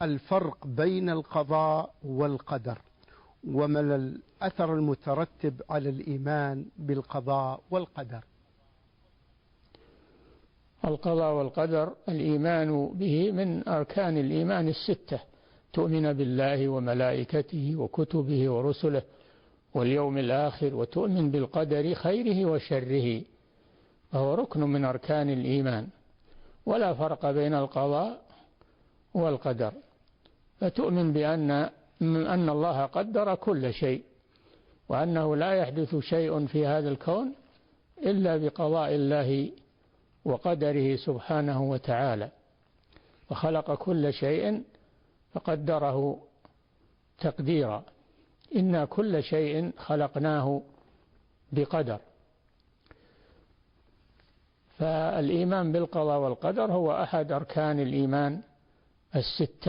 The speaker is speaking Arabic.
الفرق بين القضاء والقدر، وما الأثر المترتب على الإيمان بالقضاء والقدر؟ القضاء والقدر الإيمان به من أركان الإيمان الستة: تؤمن بالله وملائكته وكتبه ورسله واليوم الآخر، وتؤمن بالقدر خيره وشره، فهو ركن من أركان الإيمان، ولا فرق بين القضاء والقدر. فتؤمن بأن الله قدر كل شيء، وأنه لا يحدث شيء في هذا الكون إلا بقضاء الله وقدره سبحانه وتعالى، وخلق كل شيء فقدره تقديرا. إنا كل شيء خلقناه بقدر. فالإيمان بالقضاء والقدر هو أحد أركان الإيمان الستة.